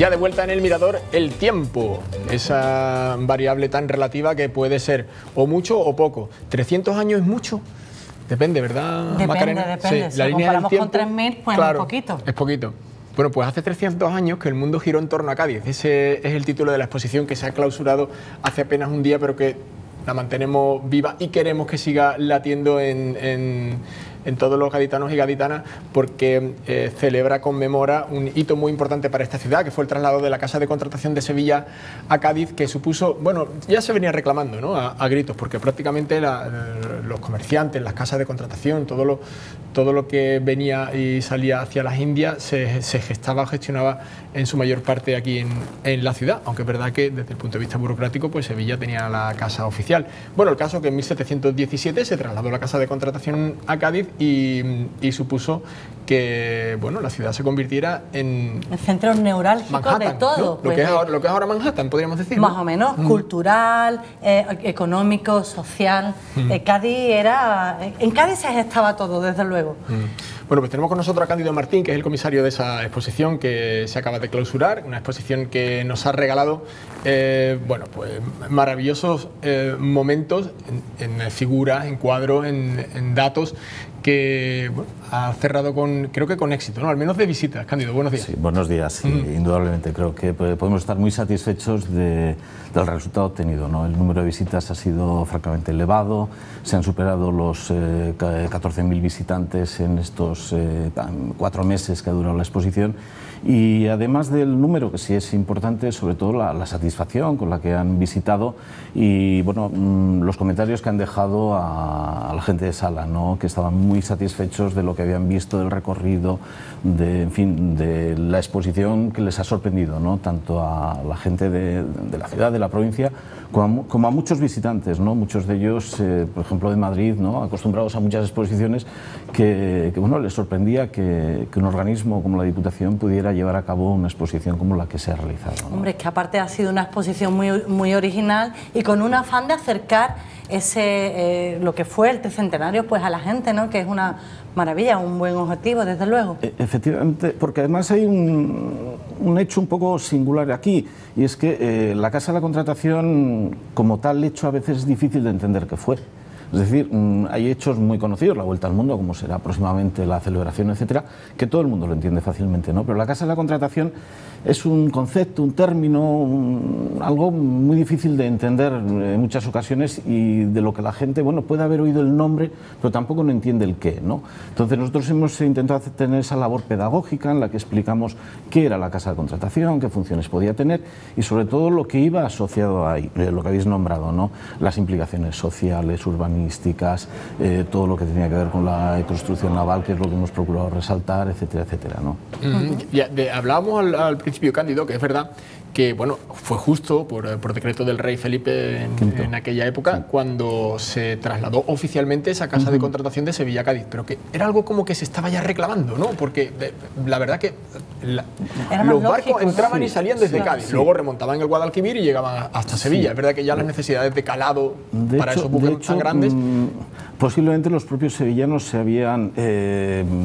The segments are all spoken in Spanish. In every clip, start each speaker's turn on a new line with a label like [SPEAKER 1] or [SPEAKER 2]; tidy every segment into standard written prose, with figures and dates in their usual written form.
[SPEAKER 1] Ya de vuelta en el Mirador, el tiempo, esa variable tan relativa que puede ser o mucho o poco. ¿300 años es mucho? Depende, ¿verdad, Macarena?
[SPEAKER 2] Depende.
[SPEAKER 1] Sí,
[SPEAKER 2] Si comparamos con 3.000, pues claro, es poquito.
[SPEAKER 1] Es poquito. Bueno, pues hace 300 años que el mundo giró en torno a Cádiz. Ese es el título de la exposición que se ha clausurado hace apenas un día, pero que la mantenemos viva y queremos que siga latiendo en todos los gaditanos y gaditanas, porque celebra, conmemora un hito muy importante para esta ciudad, que fue el traslado de la Casa de Contratación de Sevilla a Cádiz, que supuso, bueno, ya se venía reclamando, ¿no?, a gritos, porque prácticamente los comerciantes, las casas de contratación, todo lo que venía y salía hacia las Indias se gestaba o gestionaba en su mayor parte aquí en la ciudad, aunque es verdad que desde el punto de vista burocrático, pues Sevilla tenía la casa oficial. Bueno, el caso es que en 1717 se trasladó la Casa de Contratación a Cádiz y supuso que, bueno, la ciudad se convirtiera en
[SPEAKER 2] el centro neurálgico
[SPEAKER 1] Manhattan,
[SPEAKER 2] de todo,
[SPEAKER 1] ¿no?
[SPEAKER 2] pues,
[SPEAKER 1] lo que es ahora Manhattan, podríamos decir, ¿no?
[SPEAKER 2] Más o menos, cultural, económico, social. Cádiz en Cádiz se gestaba todo, desde luego.
[SPEAKER 1] Bueno, pues tenemos con nosotros a Cándido Martín, que es el comisario de esa exposición que se acaba de clausurar, una exposición que nos ha regalado, bueno, pues maravillosos momentos en figuras, en cuadros, en datos, que bueno, ha cerrado creo que con éxito, ¿no? Al menos de visitas. Cándido, buenos días.
[SPEAKER 3] Sí, buenos días, sí, indudablemente. Creo que podemos estar muy satisfechos del resultado obtenido, ¿no? El número de visitas ha sido francamente elevado, se han superado los 14.000 visitantes en estos 4 meses que ha durado la exposición, y además del número, que sí es importante, sobre todo la satisfacción con la que han visitado y, bueno, los comentarios que han dejado a la gente de sala, ¿no?, que estaban muy satisfechos de lo que habían visto, del recorrido, en fin, de la exposición, que les ha sorprendido, ¿no?, tanto a la gente de la ciudad, de la provincia, como a muchos visitantes, ¿no?, muchos de ellos, por ejemplo, de Madrid, ¿no?, acostumbrados a muchas exposiciones, que bueno, les sorprendía que un organismo como la Diputación pudiera llevar a cabo una exposición como la que se ha realizado, ¿no?
[SPEAKER 2] Hombre, es que aparte ha sido una exposición muy original y con un afán de acercar lo que fue el tricentenario, pues, a la gente, ¿no?, que es una maravilla, un buen objetivo, desde luego.
[SPEAKER 3] Efectivamente, porque además hay un hecho un poco singular aquí, y es que la Casa de la Contratación, como tal hecho, a veces es difícil de entender qué fue. Es decir, hay hechos muy conocidos, la Vuelta al Mundo, como será próximamente la celebración, etcétera, que todo el mundo lo entiende fácilmente, ¿no? Pero la Casa de la Contratación es un concepto, un término, algo muy difícil de entender en muchas ocasiones, y de lo que la gente, bueno, puede haber oído el nombre, pero tampoco no entiende el qué, ¿no? Entonces nosotros hemos intentado tener esa labor pedagógica en la que explicamos qué era la Casa de Contratación, qué funciones podía tener y sobre todo lo que iba asociado a lo que habéis nombrado, ¿no?, las implicaciones sociales, urbanísticas, todo lo que tenía que ver con la construcción naval, que es lo que hemos procurado resaltar, etcétera, etcétera, ¿no?
[SPEAKER 1] Hablábamos al principio, Cándido, que es verdad que, bueno, fue justo por decreto del rey Felipe en aquella época, sí, cuando se trasladó oficialmente esa Casa de Contratación de Sevilla a Cádiz, pero que era algo como que se estaba ya reclamando, ¿no? Porque la verdad que los barcos entraban, ¿no?, y salían desde Cádiz, luego remontaban el Guadalquivir y llegaban hasta Sevilla. Es verdad que ya las necesidades de calado para esos buques tan grandes...
[SPEAKER 3] Posiblemente los propios sevillanos se habían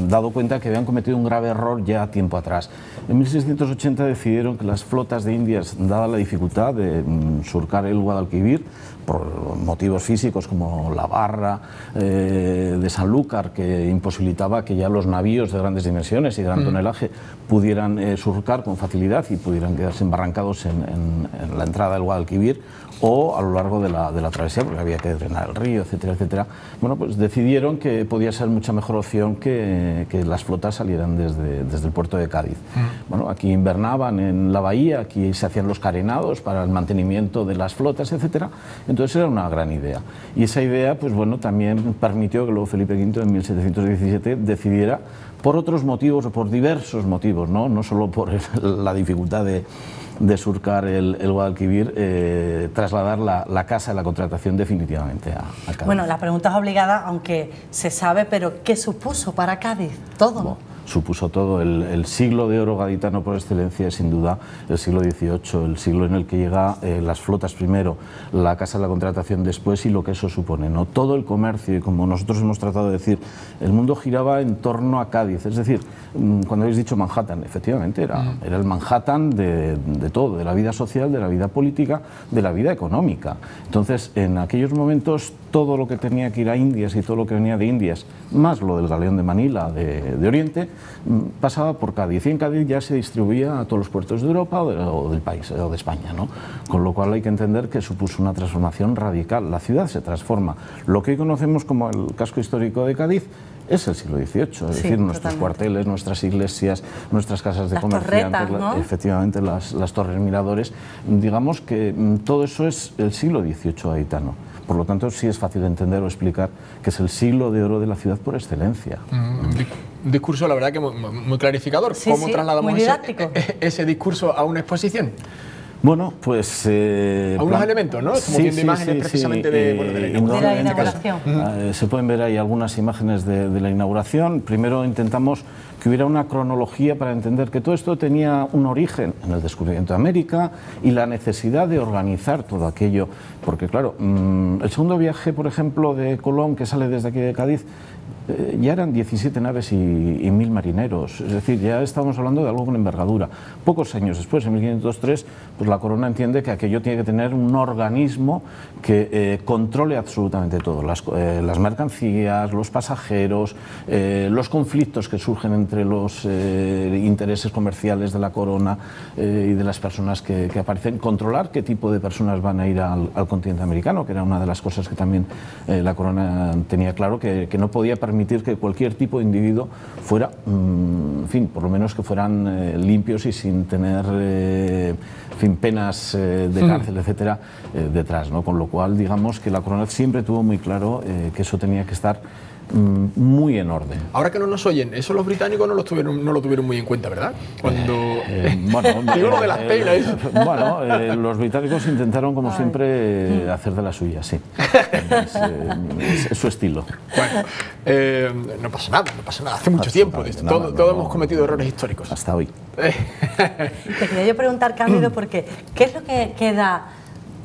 [SPEAKER 3] dado cuenta que habían cometido un grave error ya tiempo atrás. En 1680 decidieron que las flotas de Indias, dada la dificultad de surcar el Guadalquivir, por motivos físicos como la barra de Sanlúcar, que imposibilitaba que ya los navíos de grandes dimensiones y gran tonelaje pudieran surcar con facilidad y pudieran quedarse embarrancados en la entrada del Guadalquivir o a lo largo de la travesía, porque había que drenar el río, etcétera, etcétera. Bueno, pues decidieron que podía ser mucha mejor opción que las flotas salieran desde el puerto de Cádiz. Bueno, aquí invernaban en la bahía, aquí se hacían los carenados para el mantenimiento de las flotas, etcétera. Entonces era una gran idea. Y esa idea, pues bueno, también permitió que luego Felipe V en 1717 decidiera, por otros motivos o por diversos motivos, no solo por la dificultad de surcar el Guadalquivir, trasladar la Casa de la Contratación definitivamente a Cádiz.
[SPEAKER 2] Bueno, la pregunta es obligada, aunque se sabe, pero ¿qué supuso para Cádiz? Todo.
[SPEAKER 3] supuso todo. El siglo de oro gaditano por excelencia es sin duda el siglo XVIII, el siglo en el que llega las flotas primero, la Casa de la Contratación después y lo que eso supone, ¿no? Todo el comercio, y como nosotros hemos tratado de decir, el mundo giraba en torno a Cádiz, es decir, cuando habéis dicho Manhattan, efectivamente era el Manhattan de todo, de la vida social, de la vida política, de la vida económica. Entonces, en aquellos momentos, todo lo que tenía que ir a Indias y todo lo que venía de Indias, más lo del galeón de Manila de Oriente, pasaba por Cádiz, y en Cádiz ya se distribuía a todos los puertos de Europa o del país, o de España, ¿no? Con lo cual hay que entender que supuso una transformación radical. La ciudad se transforma. Lo que hoy conocemos como el casco histórico de Cádiz es el siglo XVIII, es decir, nuestros cuarteles, nuestras iglesias, nuestras casas de comerciantes,
[SPEAKER 2] torretas, ¿no?
[SPEAKER 3] Efectivamente, las torres miradores, digamos que todo eso es el siglo XVIII gaditano. Por lo tanto, sí es fácil entender o explicar que es el siglo de oro de la ciudad por excelencia.
[SPEAKER 1] Un discurso, la verdad, que muy clarificador.
[SPEAKER 2] Sí,
[SPEAKER 1] ¿Cómo
[SPEAKER 2] sí,
[SPEAKER 1] trasladamos
[SPEAKER 2] muy didáctico.
[SPEAKER 1] ese discurso a una exposición?
[SPEAKER 3] Bueno, pues...
[SPEAKER 1] algunos elementos, ¿no? Estamos viendo imágenes precisamente de
[SPEAKER 2] la inauguración.
[SPEAKER 3] Se pueden ver ahí algunas imágenes de la inauguración. Primero intentamos que hubiera una cronología para entender que todo esto tenía un origen en el descubrimiento de América y la necesidad de organizar todo aquello. Porque claro, el segundo viaje, por ejemplo, de Colón, que sale desde aquí de Cádiz, ya eran 17 naves y 1.000 marineros, es decir, ya estamos hablando de algo con envergadura. Pocos años después, en 1503, pues la corona entiende que aquello tiene que tener un organismo que controle absolutamente todo, las mercancías, los pasajeros, los conflictos que surgen entre los intereses comerciales de la corona y de las personas que aparecen, controlar qué tipo de personas van a ir al continente americano, que era una de las cosas que también la corona tenía claro, que no podía permitir que cualquier tipo de individuo fuera, en fin, por lo menos que fueran limpios y sin tener, en fin, penas de cárcel, etcétera, detrás, ¿no? Con lo cual, digamos que la corona siempre tuvo muy claro que eso tenía que estar muy en orden.
[SPEAKER 1] Ahora que no nos oyen, eso los británicos no lo tuvieron muy en cuenta, ¿verdad? Cuando...
[SPEAKER 3] bueno,
[SPEAKER 1] digo lo de las penas.
[SPEAKER 3] Bueno, los británicos intentaron, como siempre, hacer de la suya, sí. Es su estilo.
[SPEAKER 1] Bueno, no pasa nada. Hace mucho tiempo. Todos hemos cometido errores históricos.
[SPEAKER 3] Hasta hoy.
[SPEAKER 2] Te quería yo preguntar, Cándido, porque ¿qué es lo que queda?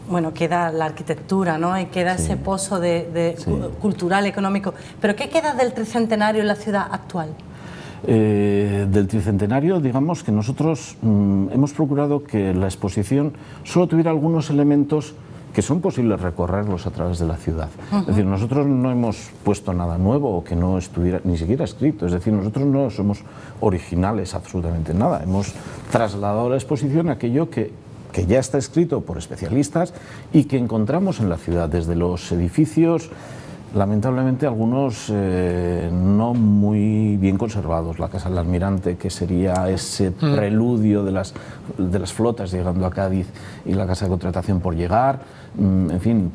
[SPEAKER 2] Bueno, queda la arquitectura, ¿no? Y queda ese pozo cultural, económico. ¿Pero qué queda del tricentenario en la ciudad actual?
[SPEAKER 3] Del tricentenario, digamos que nosotros hemos procurado que la exposición solo tuviera algunos elementos que son posibles recorrerlos a través de la ciudad. Es decir, nosotros no hemos puesto nada nuevo o que no estuviera ni siquiera escrito. Es decir, nosotros no somos originales absolutamente nada. Hemos trasladado a la exposición aquello que ya está escrito por especialistas y que encontramos en la ciudad, desde los edificios, lamentablemente algunos no muy bien conservados, la Casa del Almirante, que sería ese preludio de las flotas llegando a Cádiz, y la Casa de Contratación por llegar, en fin,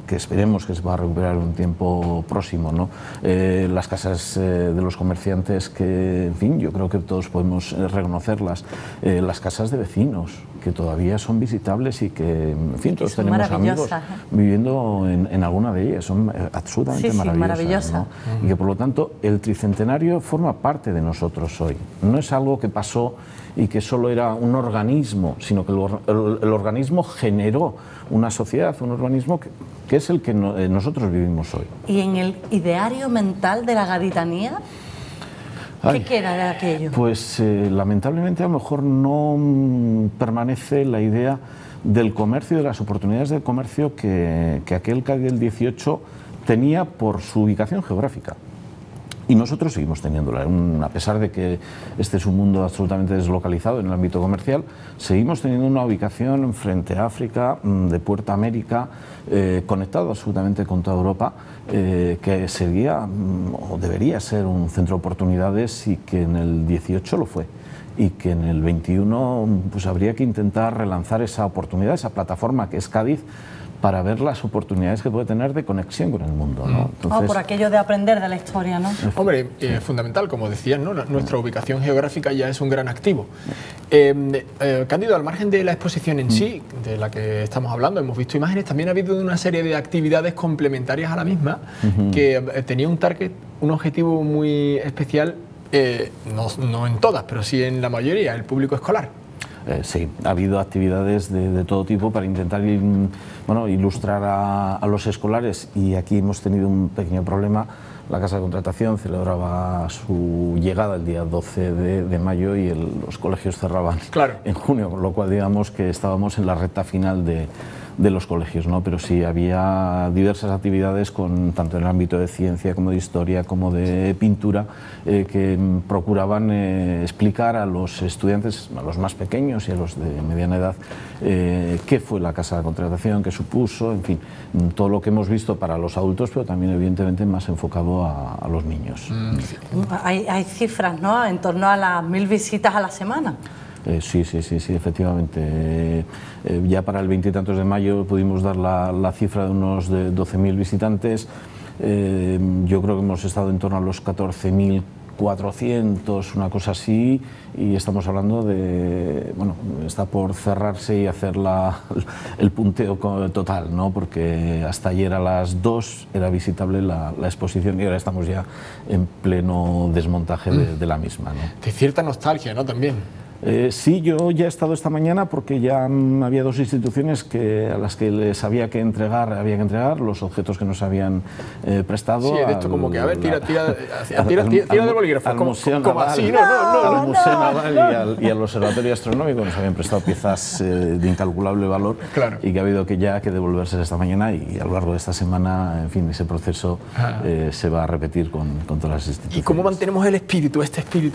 [SPEAKER 3] que esperemos que se va a recuperar en un tiempo próximo, ¿no? Las casas de los comerciantes, que, en fin, yo creo que todos podemos reconocerlas, las casas de vecinos, que todavía son visitables y que, en fin, todos tenemos amigos viviendo en alguna de ellas, son absolutamente maravillosas, ¿no? Y que, por lo tanto, el tricentenario forma parte de nosotros hoy. No es algo que pasó y que solo era un organismo, sino que el organismo generó una sociedad, un organismo que es el que nosotros vivimos hoy.
[SPEAKER 2] ¿Y en el ideario mental de la gaditanía? ¿Qué queda de aquello?
[SPEAKER 3] Pues lamentablemente a lo mejor no permanece la idea del comercio, de las oportunidades de comercio que aquel Cádiz del 18 tenía por su ubicación geográfica. Y nosotros seguimos teniéndola, a pesar de que este es un mundo absolutamente deslocalizado en el ámbito comercial, seguimos teniendo una ubicación frente a África, de Puerto América, conectado absolutamente con toda Europa, que sería o debería ser un centro de oportunidades, y que en el 18 lo fue. Y que en el 21 pues habría que intentar relanzar esa oportunidad, esa plataforma que es Cádiz, para ver las oportunidades que puede tener de conexión con el mundo, ¿no? Entonces,
[SPEAKER 2] por aquello de aprender de la historia, ¿no?
[SPEAKER 1] Hombre, fundamental, como decían, ¿no? Nuestra ubicación geográfica ya es un gran activo. Cándido, al margen de la exposición en sí, de la que estamos hablando, hemos visto imágenes, también ha habido una serie de actividades complementarias a la misma, que tenía un target, un objetivo muy especial, no en todas, pero sí en la mayoría, el público escolar.
[SPEAKER 3] Sí, ha habido actividades de todo tipo para intentar ilustrar a los escolares, y aquí hemos tenido un pequeño problema. La Casa de Contratación celebraba su llegada el día 12 de mayo y los colegios cerraban en junio, con lo cual digamos que estábamos en la recta final de los colegios, ¿no? Pero sí había diversas actividades tanto en el ámbito de ciencia como de historia como de pintura que procuraban explicar a los estudiantes, a los más pequeños y a los de mediana edad, qué fue la Casa de Contratación, qué supuso, en fin, todo lo que hemos visto para los adultos, pero también evidentemente más enfocado a los niños.
[SPEAKER 2] Hay cifras, ¿no?, en torno a las 1000 visitas a la semana.
[SPEAKER 3] Sí, efectivamente. Ya para el 20 y tantos de mayo pudimos dar la cifra de unos 12.000 visitantes. Yo creo que hemos estado en torno a los 14.400, una cosa así, y estamos hablando de, bueno, está por cerrarse y hacer el punteo total, ¿no? Porque hasta ayer a las 2 era visitable la exposición y ahora estamos ya en pleno desmontaje de la misma, ¿no?
[SPEAKER 1] De cierta nostalgia, ¿no?, también.
[SPEAKER 3] Sí, yo ya he estado esta mañana porque ya había 2 instituciones a las que les había que entregar los objetos que nos habían prestado.
[SPEAKER 1] Sí, de esto como que, a ver, tira del bolígrafo.
[SPEAKER 3] Al Museo Naval,
[SPEAKER 1] así,
[SPEAKER 3] al Museo Naval y al Observatorio Astronómico nos habían prestado piezas de incalculable valor, y que ha habido que devolverse esta mañana, y a lo largo de esta semana, en fin, ese proceso se va a repetir con todas las instituciones.
[SPEAKER 1] ¿Y cómo mantenemos el espíritu,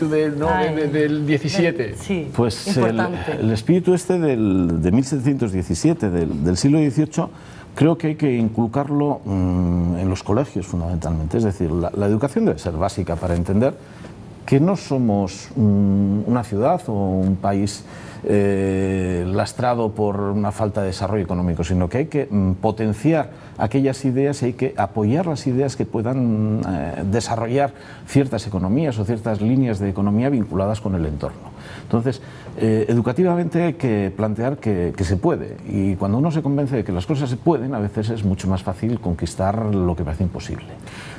[SPEAKER 1] del 17?
[SPEAKER 2] Sí.
[SPEAKER 3] Pues el espíritu de 1717, del siglo XVIII, creo que hay que inculcarlo en los colegios fundamentalmente. Es decir, la educación debe ser básica para entender que no somos una ciudad o un país lastrado por una falta de desarrollo económico, sino que hay que potenciar aquellas ideas y hay que apoyar las ideas que puedan desarrollar ciertas economías o ciertas líneas de economía vinculadas con el entorno. Entonces, educativamente hay que plantear que se puede, y cuando uno se convence de que las cosas se pueden, a veces es mucho más fácil conquistar lo que parece imposible.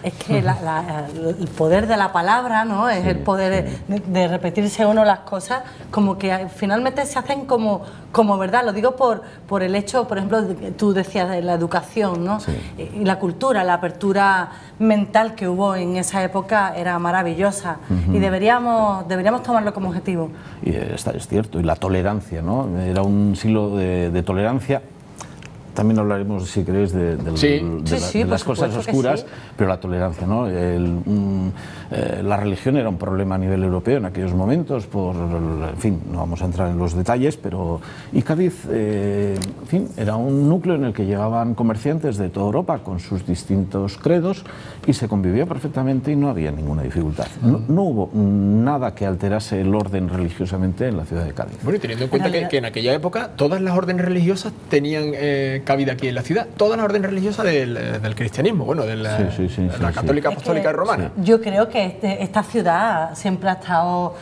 [SPEAKER 2] Es que el poder de la palabra, ¿no?, es el poder de repetirse uno las cosas, como que finalmente se hacen como verdad. Lo digo por el hecho, por ejemplo, tú decías de la educación, ¿no? Y la cultura, la apertura mental que hubo en esa época era maravillosa, y deberíamos tomarlo como objetivo.
[SPEAKER 3] Y es cierto, y la tolerancia, ¿no? Era un siglo de tolerancia. También hablaremos, si queréis, de las cosas oscuras, pero la tolerancia, ¿no? La religión era un problema a nivel europeo en aquellos momentos, en fin, no vamos a entrar en los detalles, y Cádiz, en fin, era un núcleo en el que llegaban comerciantes de toda Europa con sus distintos credos y se convivía perfectamente y no había ninguna dificultad. No hubo nada que alterase el orden religiosamente en la ciudad de Cádiz.
[SPEAKER 1] Bueno, y teniendo en cuenta que en aquella época todas las órdenes religiosas tenían cabida aquí en la ciudad, todas las órdenes religiosas del cristianismo, bueno, de la católica, apostólica y romana.
[SPEAKER 2] Yo creo que esta ciudad siempre ha estado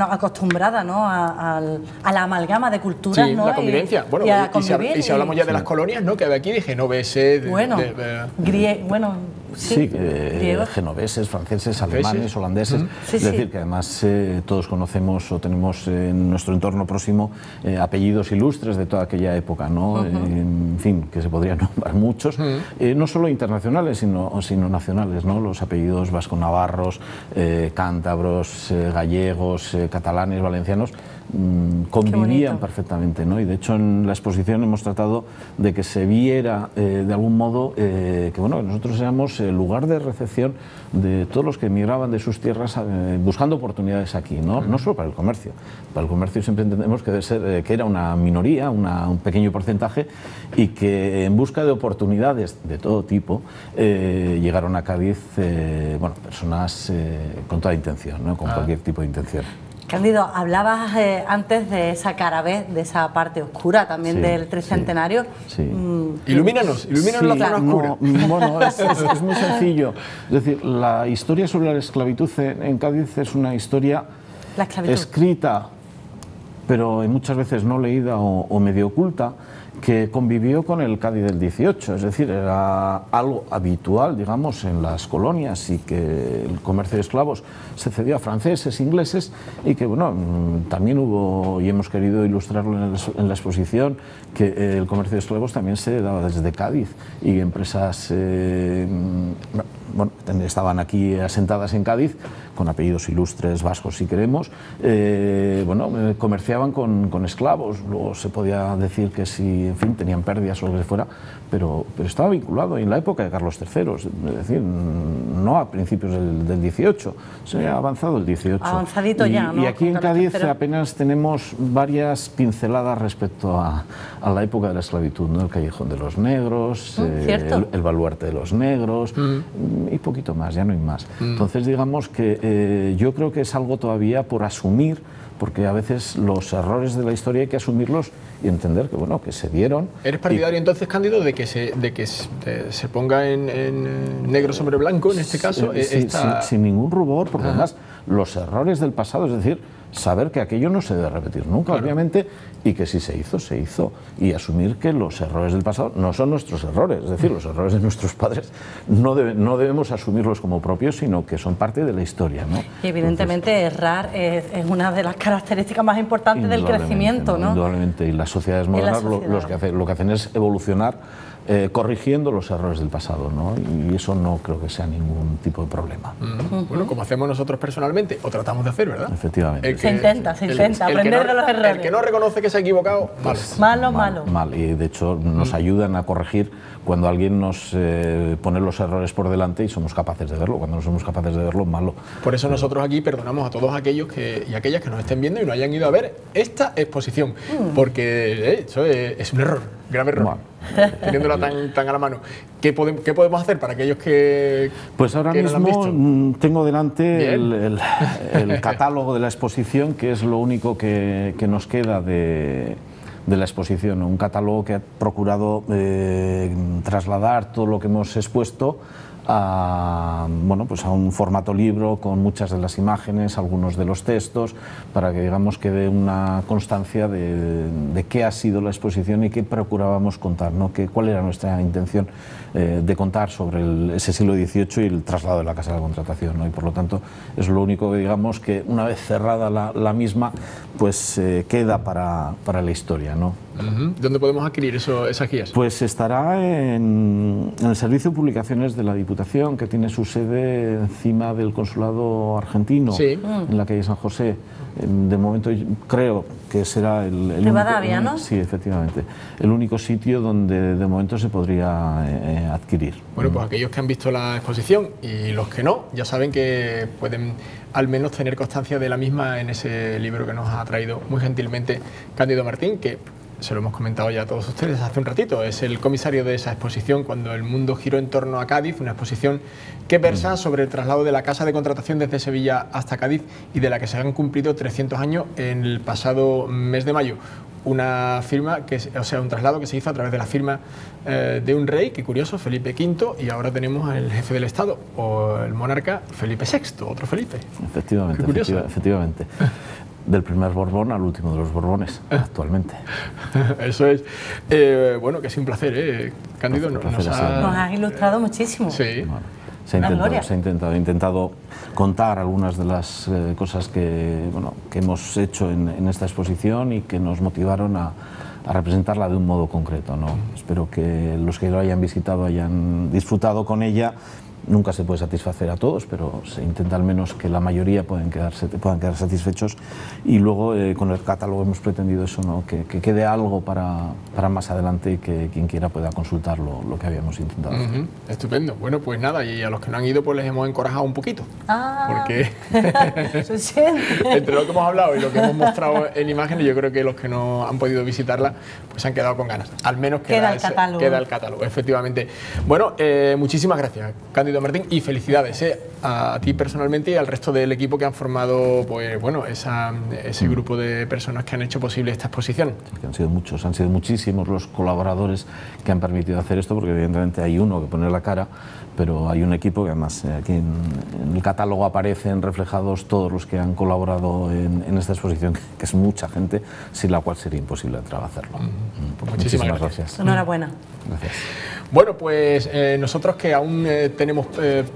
[SPEAKER 2] acostumbrada, ¿no?, a la amalgama de culturas, ¿no?,
[SPEAKER 1] la convivencia. Y si hablamos ya de las colonias, ¿no?, que de aquí de genovese,
[SPEAKER 3] genoveses, franceses, alemanes, holandeses. Es decir, que además todos conocemos o tenemos en nuestro entorno próximo apellidos ilustres de toda aquella época, ¿no? En fin, que se podrían nombrar muchos, no solo internacionales, sino nacionales, ¿no? Los apellidos vasco-navarros, cántabros, gallegos, catalanes, valencianos, convivían perfectamente, ¿no? Y de hecho en la exposición hemos tratado de que se viera de algún modo que nosotros éramos el lugar de recepción de todos los que emigraban de sus tierras buscando oportunidades aquí, ¿no? No solo para el comercio. Para el comercio siempre entendemos que era una minoría, un pequeño porcentaje, y que en busca de oportunidades de todo tipo llegaron a Cádiz personas con toda intención, ¿no? Con cualquier tipo de intención.
[SPEAKER 2] Cándido, hablabas antes de esa cara B, de esa parte oscura también del tricentenario.
[SPEAKER 1] Ilumínanos la zona oscura.
[SPEAKER 3] Bueno, es muy sencillo. Es decir, la historia sobre la esclavitud en Cádiz es una historia escrita, pero muchas veces no leída o medio oculta, que convivió con el Cádiz del 18, es decir, era algo habitual, digamos, en las colonias, y que el comercio de esclavos se cedió a franceses, ingleses, y que, bueno, también hubo, y hemos querido ilustrarlo en la exposición, que el comercio de esclavos también se daba desde Cádiz, y empresas bueno, estaban aquí asentadas en Cádiz, con apellidos ilustres vascos si queremos, bueno, comerciaban con esclavos. Luego se podía decir que si, en fin, tenían pérdidas o lo que fuera, pero estaba vinculado en la época de Carlos III, es decir, no a principios del 18, se ha avanzado el 18.
[SPEAKER 2] Avanzadito ya, ¿no?
[SPEAKER 3] Y aquí en Cádiz apenas tenemos varias pinceladas respecto a la época de la esclavitud, ¿no? El Callejón de los Negros, el Baluarte de los Negros, y poquito más, ya no hay más. Entonces, digamos que yo creo que es algo todavía por asumir, porque a veces los errores de la historia hay que asumirlos y entender que, bueno, que se dieron.
[SPEAKER 1] ¿Eres partidario entonces, Cándido, de que se ponga en negro sobre blanco, en este caso?
[SPEAKER 3] Sin ningún rubor, porque además los errores del pasado, es decir, saber que aquello no se debe repetir nunca, claro, obviamente, y que si se hizo, se hizo. Y asumir que los errores del pasado no son nuestros errores, es decir, los errores de nuestros padres no debemos asumirlos como propios, sino que son parte de la historia, ¿no?
[SPEAKER 2] Y evidentemente errar es una de las características más importantes del crecimiento, ¿no?
[SPEAKER 3] Indudablemente, y las sociedades modernas lo que hacen es evolucionar corrigiendo los errores del pasado, ¿no? Y eso no creo que sea ningún tipo de problema.
[SPEAKER 1] Bueno, como hacemos nosotros personalmente, o tratamos de hacer, ¿verdad?
[SPEAKER 3] Efectivamente.
[SPEAKER 2] Se intenta aprender de los errores.
[SPEAKER 1] El que no reconoce que se ha equivocado,
[SPEAKER 2] malo.
[SPEAKER 3] Mal, y de hecho nos ayudan a corregir cuando alguien nos pone los errores por delante y somos capaces de verlo. Cuando no somos capaces de verlo, malo.
[SPEAKER 1] Por eso nosotros aquí perdonamos a todos aquellos y aquellas que nos estén viendo y no hayan ido a ver esta exposición, porque eso es un error, grave error. Teniéndola tan a la mano. ¿Qué podemos hacer para aquellos que
[SPEAKER 3] Pues ahora
[SPEAKER 1] que
[SPEAKER 3] mismo
[SPEAKER 1] no la han visto?
[SPEAKER 3] Tengo delante el catálogo de la exposición, que es lo único que nos queda de la exposición. Un catálogo que ha procurado trasladar todo lo que hemos expuesto a un formato libro, con muchas de las imágenes, algunos de los textos, para que, digamos, quede una constancia de qué ha sido la exposición y qué procurábamos contar, ¿no? Cuál era nuestra intención de contar sobre ese siglo XVIII y el traslado de la Casa de la Contratación, ¿no? Y por lo tanto es lo único que, digamos, que una vez cerrada la misma, pues queda para la historia, ¿no?
[SPEAKER 1] ¿Dónde podemos adquirir esas guías?
[SPEAKER 3] Pues estará en el Servicio de Publicaciones de la Diputación, que tiene su sede encima del Consulado Argentino, en la calle San José. De momento creo que será el
[SPEAKER 2] Rivadavia, ¿no?
[SPEAKER 3] Sí, efectivamente. El único sitio donde de momento se podría adquirir.
[SPEAKER 1] Bueno, pues aquellos que han visto la exposición y los que no, ya saben que pueden al menos tener constancia de la misma en ese libro que nos ha traído muy gentilmente Cándido Martín, que se lo hemos comentado ya a todos ustedes hace un ratito, es el comisario de esa exposición, Cuando el mundo giró en torno a Cádiz, una exposición que versa sobre el traslado de la Casa de Contratación desde Sevilla hasta Cádiz y de la que se han cumplido 300 años en el pasado mes de mayo. Una firma, un traslado que se hizo a través de la firma de un rey, que curioso, Felipe V, y ahora tenemos al jefe del Estado, o el monarca Felipe VI, otro Felipe.
[SPEAKER 3] Efectivamente, efectivamente. Del primer Borbón al último de los Borbones, actualmente.
[SPEAKER 1] Eso es. Bueno, que es un placer, Cándido. Nos
[SPEAKER 2] has ilustrado muchísimo.
[SPEAKER 1] Sí.
[SPEAKER 3] Bueno, se ha intentado contar algunas de las cosas que hemos hecho en esta exposición y que nos motivaron a representarla de un modo concreto, ¿no? Espero que los que lo hayan visitado hayan disfrutado con ella. Nunca se puede satisfacer a todos, pero se intenta al menos que la mayoría puedan quedar satisfechos, y luego con el catálogo hemos pretendido eso, ¿no? Que quede algo para más adelante y que quien quiera pueda consultar lo que habíamos intentado hacer.
[SPEAKER 1] Estupendo. Bueno, pues nada, y a los que no han ido pues les hemos encorajado un poquito, porque entre lo que hemos hablado y lo que hemos mostrado en imágenes, yo creo que los que no han podido visitarla pues se han quedado con ganas. Al menos queda el catálogo, efectivamente. Bueno, muchísimas gracias, Cándido Cándido Martín, y felicidades a ti personalmente y al resto del equipo que han formado, pues bueno, ese grupo de personas que han hecho posible esta exposición.
[SPEAKER 3] Que han sido muchos, han sido muchísimos los colaboradores que han permitido hacer esto, porque evidentemente hay uno que pone la cara, pero hay un equipo que además aquí en el catálogo aparecen reflejados todos los que han colaborado en esta exposición, que es mucha gente, sin la cual sería imposible hacerlo.
[SPEAKER 1] Pues muchísimas gracias.
[SPEAKER 2] Enhorabuena.
[SPEAKER 3] Gracias.
[SPEAKER 1] Bueno, pues nosotros que aún tenemos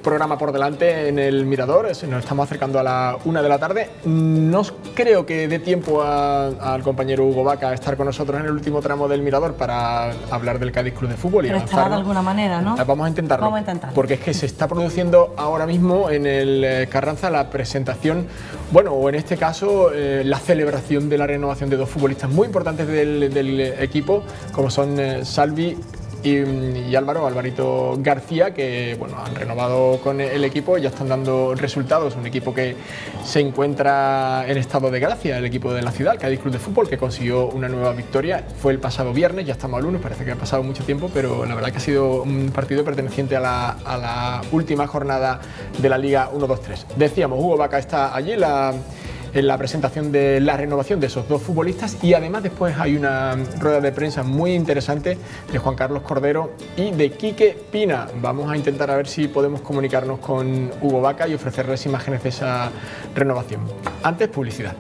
[SPEAKER 1] programa por delante en el Mirador, nos estamos acercando a la 1 de la tarde, no creo que dé tiempo al compañero Hugo Vaca a estar con nosotros en el último tramo del Mirador para hablar del Cádiz Club de Fútbol y
[SPEAKER 2] pero estará de alguna manera, ¿no?
[SPEAKER 1] Vamos a intentarlo.
[SPEAKER 2] Vamos a intentarlo.
[SPEAKER 1] Porque es que se está produciendo ahora mismo en el Carranza la presentación, bueno, o en este caso la celebración de la renovación de dos futbolistas muy importantes del equipo, como son Salvi y Alvarito García, que bueno, han renovado con el equipo, ya están dando resultados. Un equipo que se encuentra en estado de gracia, el equipo de la ciudad, el Cádiz Club de Fútbol, que consiguió una nueva victoria. Fue el pasado viernes, ya estamos al lunes, parece que ha pasado mucho tiempo, pero la verdad que ha sido un partido perteneciente a la última jornada de la Liga 1-2-3. Decíamos, Hugo Vaca está allí en la presentación de la renovación de esos dos futbolistas, y además después hay una rueda de prensa muy interesante de Juan Carlos Cordero y de Quique Pina. Vamos a intentar a ver si podemos comunicarnos con Hugo Vaca y ofrecerles imágenes de esa renovación. Antes, publicidad.